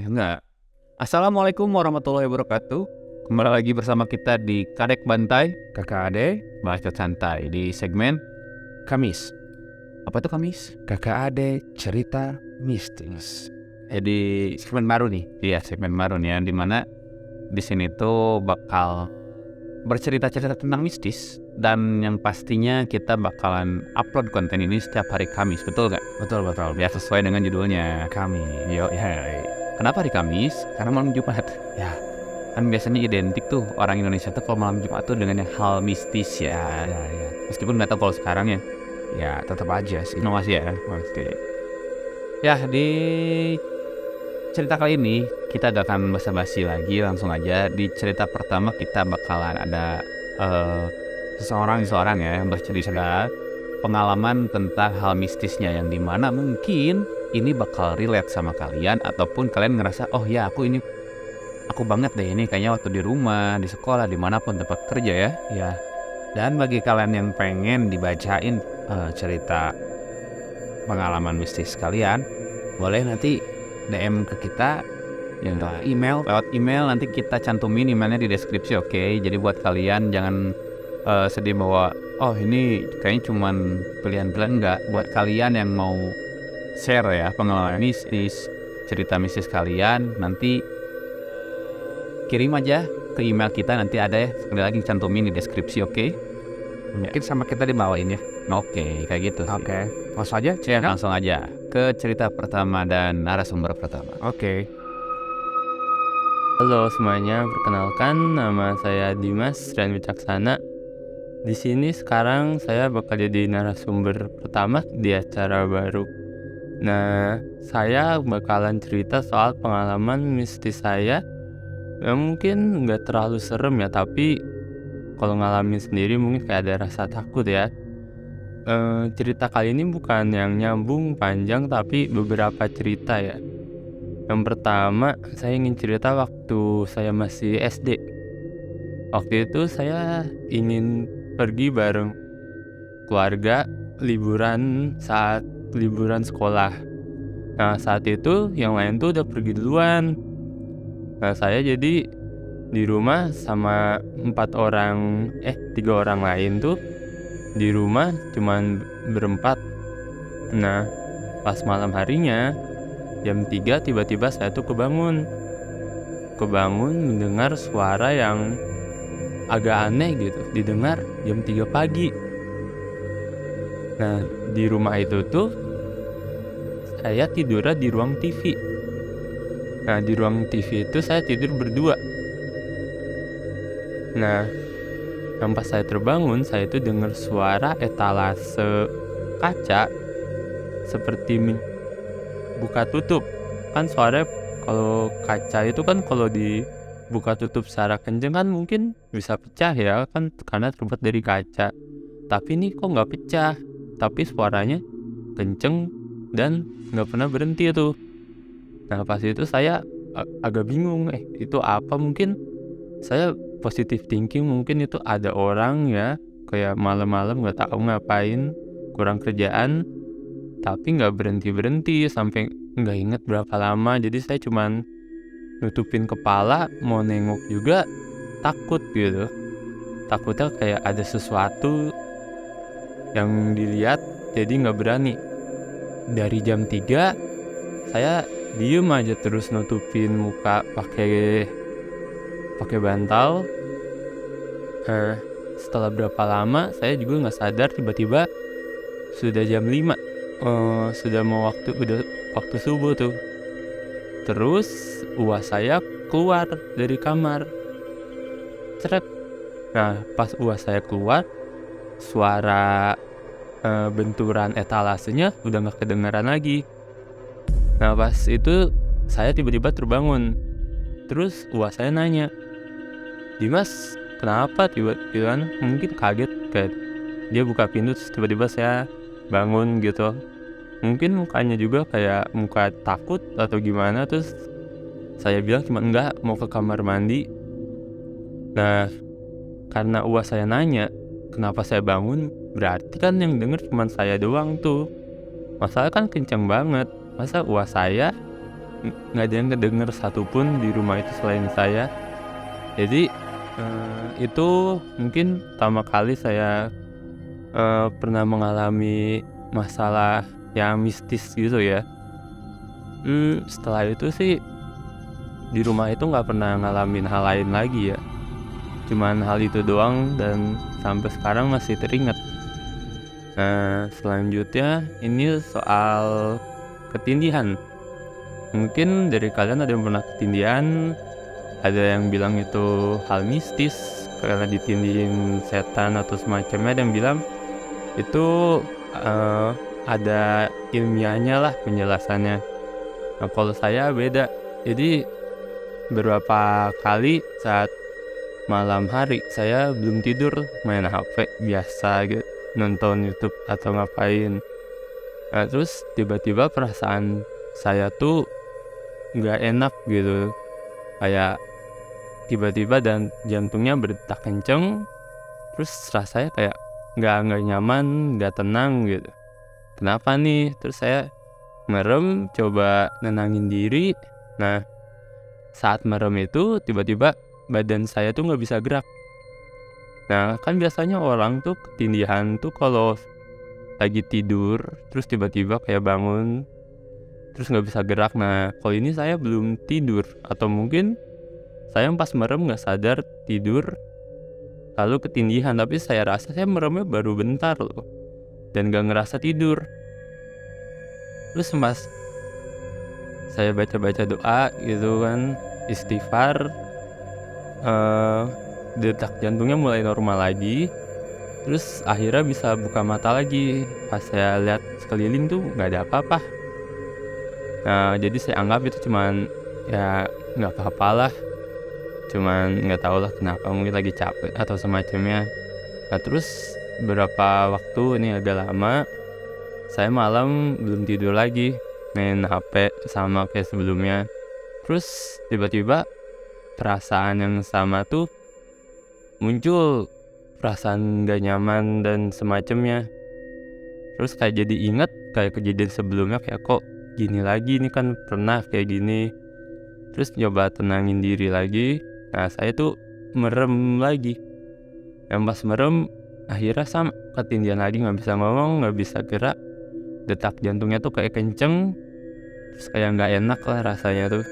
Enggak. Assalamualaikum warahmatullahi wabarakatuh. Kembali lagi bersama kita di Kadek Bantai, Kakak Ade, Bacot Santai di segmen Kamis. apa tuh Kamis? Kakak Ade cerita mistis. Di segmen baru nih. Iya, segmen baru nih ya, dimana di sini tuh bakal bercerita-cerita tentang mistis dan yang pastinya kita bakalan upload konten ini setiap hari Kamis, betul gak? Betul. Biar sesuai dengan judulnya. Kamis. Yo, kenapa hari Kamis? Karena malam Jumat. Ya. Kan biasanya identik tuh orang Indonesia tuh kalau malam Jumat tuh dengan yang hal mistis ya. Meskipun nggak tahu kalau sekarang ya. Ya, tetap aja sih. Masih ya. Oke. Ya, di cerita kali ini kita gak akan basa-basi lagi, langsung aja di cerita pertama kita bakalan ada seseorang ya yang bercerita pengalaman tentang hal mistisnya yang dimana mungkin ini bakal relate sama kalian ataupun kalian ngerasa oh ya aku banget deh ini kayaknya waktu di rumah, di sekolah, dimanapun tempat kerja ya. Ya. Dan bagi kalian yang pengen dibacain cerita pengalaman mistis kalian, boleh nanti DM ke kita yang lewat email nanti kita cantumin emailnya di deskripsi, oke? Jadi buat kalian jangan sedih bahwa oh ini kayaknya cuman pilihan-pilihan, enggak. Buat kalian yang mau share ya pengalaman mistis, cerita mistis kalian, nanti kirim aja ke email kita, nanti ada ya sekali lagi cantumin di deskripsi, oke? Mungkin sama kita dibawain ya. Oke, kayak gitu sih. Oke. Langsung aja, Ya, langsung aja ke cerita pertama dan narasumber pertama. Oke. Halo semuanya, perkenalkan nama saya Dimas dan Wicaksana. Di sini sekarang saya bakal jadi narasumber pertama di acara baru. Nah, saya bakalan cerita soal pengalaman mistis saya. Mungkin nggak terlalu serem ya, tapi kalau ngalamin sendiri mungkin kayak ada rasa takut ya. Cerita kali ini bukan yang nyambung panjang, tapi beberapa cerita ya. Yang pertama, saya ingin cerita waktu saya masih SD. Waktu itu saya ingin pergi bareng keluarga liburan saat liburan sekolah. Nah, saat itu yang lain tuh udah pergi duluan. Nah, saya jadi di rumah sama 3 orang lain tuh di rumah cuman berempat. Nah, pas malam harinya jam 3 tiba-tiba saya tuh kebangun mendengar suara yang agak aneh gitu, didengar jam 3 pagi. Nah, di rumah itu tuh saya tidurnya di ruang TV. Nah, di ruang TV itu saya tidur berdua. Nah, yang pas saya terbangun, saya itu dengar suara etalase kaca seperti buka tutup. Kan suara kalau kaca itu kan kalau dibuka tutup secara kenceng kan mungkin bisa pecah ya kan karena terbuat dari kaca. Tapi ini kok nggak pecah, tapi suaranya kenceng dan nggak pernah berhenti tuh. Nah, pas itu saya agak bingung, itu apa? Mungkin saya positive thinking, mungkin itu ada orang ya kayak malam-malam nggak tahu ngapain, kurang kerjaan, tapi nggak berhenti sampai nggak inget berapa lama. Jadi saya cuman nutupin kepala, mau nengok juga takut gitu, takutnya kayak ada sesuatu yang dilihat, jadi nggak berani. Dari jam 3 saya diem aja terus nutupin muka pakai bantal. Setelah berapa lama saya juga nggak sadar, tiba-tiba sudah jam 5, sudah mau waktu subuh tuh. Terus uas saya keluar dari kamar, ceret. Nah, pas uas saya keluar, suara benturan etalasenya udah nggak kedengaran lagi. Nah, pas itu saya tiba-tiba terbangun. Terus uas saya nanya, Dimas kenapa tiba-tiba? Mungkin kaget kayak dia buka pintu terus tiba-tiba saya bangun gitu. Mungkin mukanya juga kayak muka takut atau gimana. Terus saya bilang cuma enggak, mau ke kamar mandi. Nah, karena uas saya nanya kenapa saya bangun, berarti kan yang denger cuma saya doang tuh. Masalah kan kenceng banget, masa uas saya nggak ada yang kedenger satupun di rumah itu selain saya. Jadi itu mungkin pertama kali saya pernah mengalami masalah yang mistis gitu ya. Setelah itu sih di rumah itu nggak pernah ngalamin hal lain lagi ya. Cuman hal itu doang dan sampai sekarang masih teringat. Nah, selanjutnya ini soal ketindihan. Mungkin dari kalian ada yang pernah ketindihan, ada yang bilang itu hal mistis karena ditindihin setan atau semacamnya, ada yang bilang itu ada ilmiahnya lah penjelasannya. Nah, kalau saya beda. Jadi beberapa kali saat malam hari saya belum tidur main HP biasa gitu, nonton YouTube atau ngapain. Nah, terus tiba-tiba perasaan saya tuh nggak enak gitu, kayak tiba-tiba dan jantungnya berdetak kenceng, terus rasanya kayak nggak nyaman, nggak tenang gitu. Kenapa nih? Terus saya merem, coba nenangin diri. Nah, saat merem itu tiba-tiba badan saya tuh nggak bisa gerak. Nah, kan biasanya orang tuh ketindihan tuh kalau lagi tidur terus tiba-tiba kayak bangun terus nggak bisa gerak. Nah, kalau ini saya belum tidur, atau mungkin saya pas merem nggak sadar tidur lalu ketindihan, tapi saya rasa saya meremnya baru bentar loh dan nggak ngerasa tidur. Terus pas saya baca-baca doa gitu kan, istighfar, detak jantungnya mulai normal lagi. Terus akhirnya bisa buka mata lagi. Pas saya lihat sekeliling tuh nggak ada apa-apa. Nah, jadi saya anggap itu cuman ya nggak apa-apa lah. Cuman nggak tahu lah kenapa, mungkin lagi capek atau semacamnya. Nah, terus beberapa waktu ini agak lama, saya malam belum tidur lagi, main HP sama kayak sebelumnya. Terus tiba-tiba perasaan yang sama tuh muncul, perasaan gak nyaman dan semacamnya. Terus kayak jadi inget kayak kejadian sebelumnya, kayak kok gini lagi, ini kan pernah kayak gini. Terus coba tenangin diri lagi. Nah, saya tuh merem lagi. Yang pas merem akhirnya sama ketindihan lagi, nggak bisa ngomong, nggak bisa gerak, detak jantungnya tuh kayak kenceng, terus kayak nggak enak lah rasanya tuh.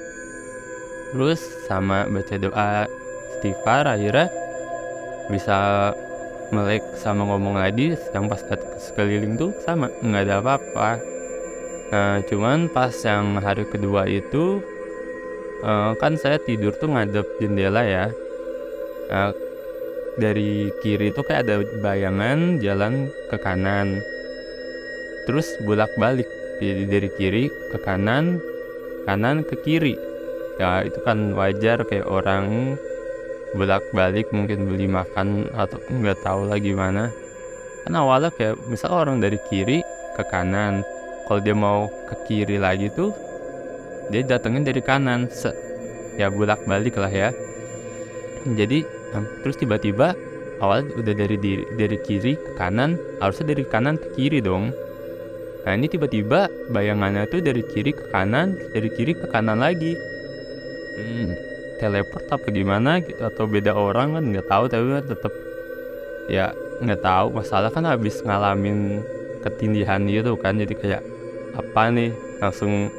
Terus sama baca doa istighfar akhirnya bisa melek sama ngomong lagi. Yang pas sekeliling tuh sama, nggak ada apa-apa. Nah, cuman pas yang hari kedua itu kan saya tidur tuh ngadep jendela ya. Nah, dari kiri itu kayak ada bayangan jalan ke kanan, terus bolak-balik, jadi dari kiri ke kanan, kanan ke kiri. Ya itu kan wajar, kayak orang bolak-balik mungkin beli makan atau nggak tahu lah gimana. Kan awalnya kayak misal orang dari kiri ke kanan, kalau dia mau ke kiri lagi tuh dia datengin dari kanan, ya bolak-balik lah ya. Jadi terus tiba-tiba awal udah dari kiri ke kanan, harusnya dari kanan ke kiri dong. Nah, ini tiba-tiba bayangannya tuh dari kiri ke kanan, dari kiri ke kanan lagi. Teleport apa gimana gitu, atau beda orang kan nggak tahu, tapi kan tetap ya nggak tahu. Masalah kan habis ngalamin ketindihan gitu kan, jadi kayak apa nih, langsung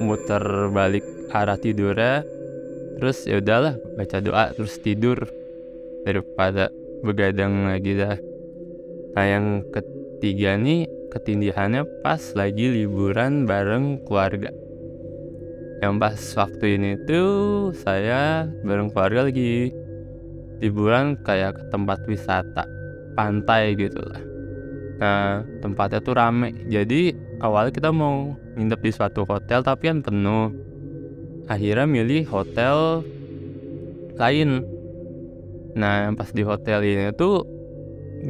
muter balik arah tidurnya. Terus ya udahlah, baca doa terus tidur daripada begadang lagi dah. Nah, yang ketiga nih ketindihannya pas lagi liburan bareng keluarga. Yang pas waktu ini tuh saya bareng keluarga lagi liburan kayak ke tempat wisata pantai gitu lah. Nah, tempatnya tuh rame. Jadi awalnya kita mau nginep di suatu hotel tapi kan penuh. Akhirnya milih hotel lain. Nah, pas di hotel ini tuh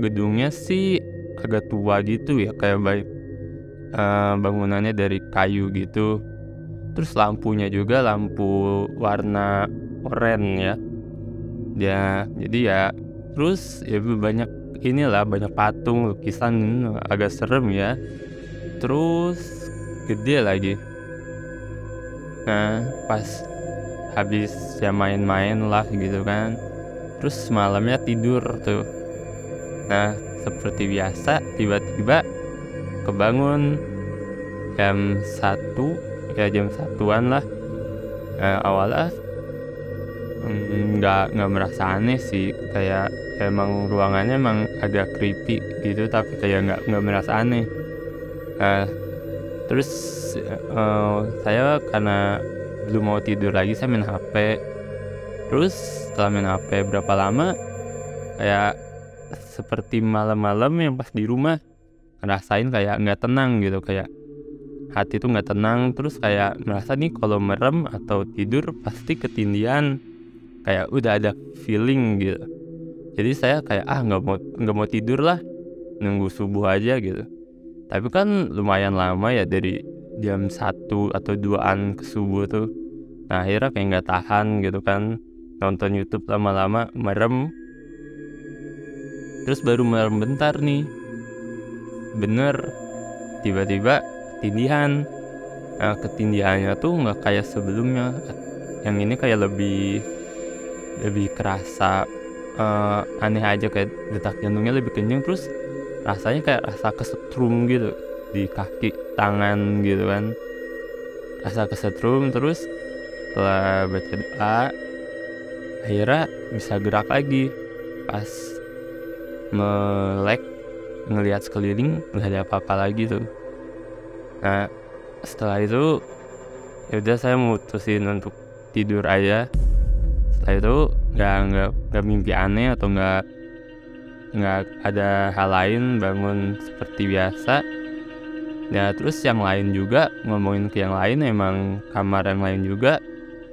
gedungnya sih agak tua gitu ya, kayak bangunannya dari kayu gitu. Terus lampunya juga lampu warna oranye ya. Jadi ya terus ya banyak patung, lukisan, agak serem ya. Terus gede lagi. Nah pas habis ya main-main lah gitu kan, terus malamnya tidur tuh. Nah seperti biasa tiba-tiba kebangun jam 1, ya jam 1-an lah. Awalnya nggak merasa aneh sih, kayak emang ruangannya emang agak creepy gitu, tapi kayak nggak merasa aneh. Terus saya karena belum mau tidur lagi, saya main HP. Terus setelah main HP berapa lama, kayak seperti malam-malam yang pas di rumah ngerasain kayak nggak tenang gitu, kayak hati tuh nggak tenang. Terus kayak merasa nih kalau merem atau tidur pasti ketindihan, kayak udah ada feeling gitu. Jadi saya kayak nggak mau tidur lah, nunggu subuh aja gitu. Tapi kan lumayan lama ya, dari jam 1 atau 2-an ke subuh tuh. Nah akhirnya kayak nggak tahan gitu kan, nonton YouTube lama-lama merem. Terus baru merem bentar nih, bener tiba-tiba ketindihan. Nah ketindihannya tuh nggak kayak sebelumnya, yang ini kayak lebih kerasa aneh aja, kayak detak jantungnya lebih kenceng. Terus rasanya kayak rasa kesetrum gitu di kaki tangan gitu kan, rasa kesetrum. Terus setelah baca doa akhirnya bisa gerak lagi. Pas melek ngelihat sekeliling nggak ada apa-apa lagi tuh. Nah setelah itu ya udah saya mutusin untuk tidur aja. Setelah itu nggak mimpi aneh atau nggak ada hal lain, bangun seperti biasa. Ya terus yang lain juga, ngomongin ke yang lain, emang kamar yang lain juga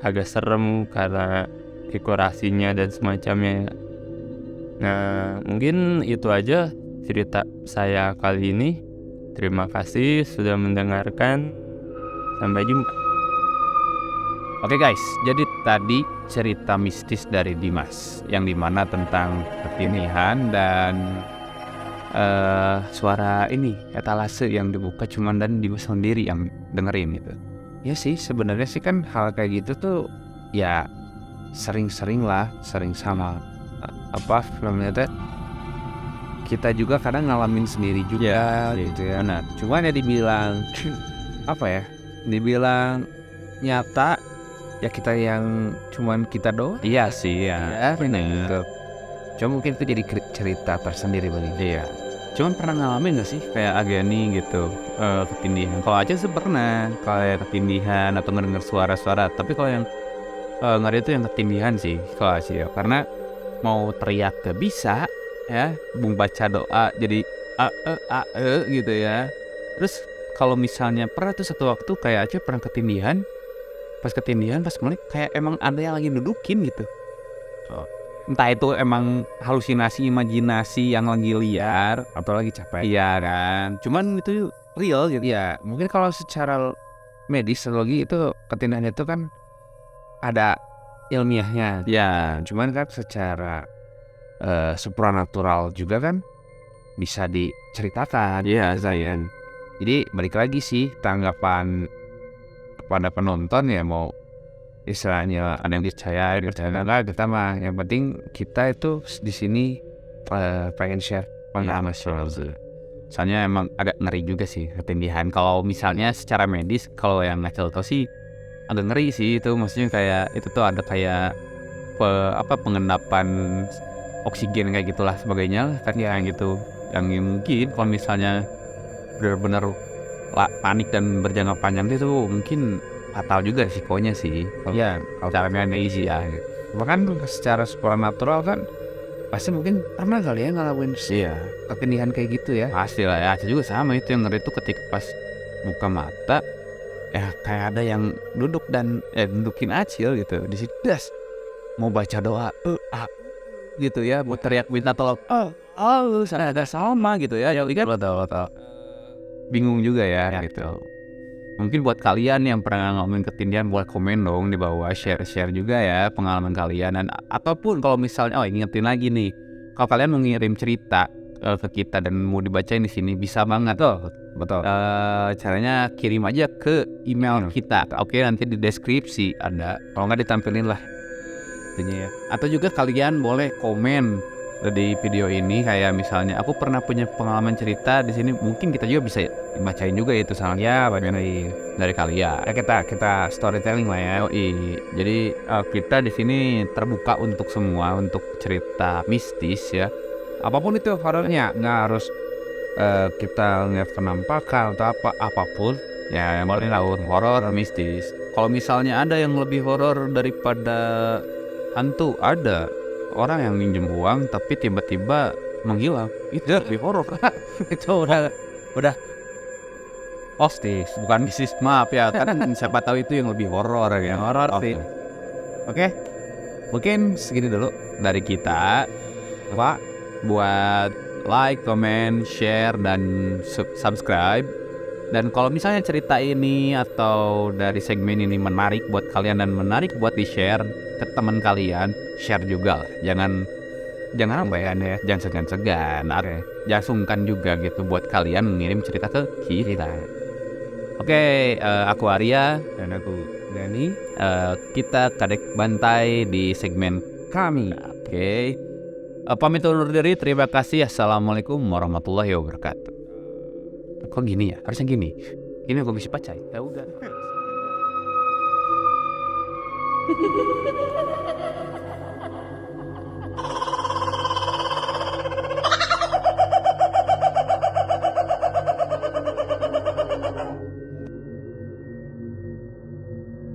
agak serem karena dekorasinya dan semacamnya. Nah mungkin itu aja cerita saya kali ini. Terima kasih sudah mendengarkan. Sampai jumpa. Oke guys, jadi tadi cerita mistis dari Dimas yang dimana tentang ketindihan dan suara ini etalase yang dibuka cuman dan Dimas sendiri yang dengerin gitu. Ya sih sebenarnya sih kan hal kayak gitu tuh ya sering-sering sama apa namanya, kita juga kadang ngalamin sendiri juga gitu ya. Nah cuman ya dibilang apa ya, dibilang nyata ya kita yang cuman kita doang. Iya sih ya, bener. Cuma mungkin itu jadi cerita tersendiri bagi dia. Cuman pernah ngalamin gak sih kayak Agani gitu ketindihan? Kalau aja sih pernah kayak ketindihan atau ngedenger suara-suara. Tapi kalau yang ngeri itu yang ketindihan sih kalau Aci ya, karena mau teriak gak bisa ya, bung baca doa jadi gitu ya. Terus kalau misalnya pernah tuh satu waktu kayak Aci pernah ketindihan. Pas melek kayak emang ada yang lagi dudukin gitu. Entah itu emang halusinasi, imajinasi yang lagi liar atau lagi capek. Iya kan. Cuman itu real gitu. Ya mungkin kalau secara medis psikologi itu ketindihan itu kan ada ilmiahnya. Ya cuman kan secara supranatural juga kan bisa diceritakan. Iya sayang. Jadi balik lagi sih tanggapan pada penonton ya, mau istilahnya ada yang percaya enggak, kita mah yang penting kita itu di sini pengen share pengalaman. Soalnya emang agak ngeri juga sih ketindihan. Kalau misalnya secara medis, kalau yang Ngacel tau sih agak ngeri sih itu, maksudnya kayak itu tuh ada kayak pengendapan oksigen kayak gitulah sebagainya kayak gitu, yang mungkin kalau misalnya benar-benar panik dan berjangka panjang itu mungkin fatal juga risikonya sih. Ya kalau caranya easy ya. Bahkan secara supernatural kan pasti mungkin pernah kali ya ngalamin ketindihan kayak gitu ya. Pasti lah ya. Saya juga sama, itu yang ngeri itu ketika pas buka mata ya kayak ada yang duduk dan dudukin Acil gitu di situ, mau baca doa gitu ya, mau teriak minta tolong saya ada sama gitu ya. Ya kan betul. Bingung juga ya gitu. Mungkin buat kalian yang pernah ngalamin ketindihan, boleh komen dong di bawah, share juga ya pengalaman kalian. Dan ataupun kalau misalnya ingetin lagi nih, kalau kalian mau ngirim cerita ke kita dan mau dibacain di sini, bisa banget. Betul. Caranya kirim aja ke email kita. Oke, nanti di deskripsi ada. Kalau nggak ditampilin lah intinya ya. Atau juga kalian boleh komen di video ini, kayak misalnya aku pernah punya pengalaman cerita di sini, mungkin kita juga bisa bacain juga itu salahnya dari kalian. Kita storytelling lah ya. Jadi kita di sini terbuka untuk semua, untuk cerita mistis ya. Apapun itu horornya, nggak harus kita ngeliat penampakan atau apapun. Ya, yang boleh lah horor, mistis. Kalau misalnya ada yang lebih horor daripada hantu, ada orang yang minjem uang tapi tiba-tiba menghilang, itu lebih horor. Itu udah Mistis, bukan mistis, maaf ya, kan siapa tahu itu yang lebih horor ya. horor sih. Oke, Mungkin segini dulu dari kita, Pak. Buat like, comment, share, dan subscribe. Dan kalau misalnya cerita ini atau dari segmen ini menarik buat kalian dan menarik buat di-share ke teman kalian, share juga lah. Jangan apa ya, jangan segan-segan, jangan sungkan juga gitu buat kalian mengirim cerita ke kita. Oke, aku Arya dan aku Dani. Kita kadek bantai di segmen Kami. Oke. Pamit undur diri, terima kasih. Assalamualaikum warahmatullahi wabarakatuh. Kok gini ya? Harusnya gini. Ini aku bisa pacai. Ya udah.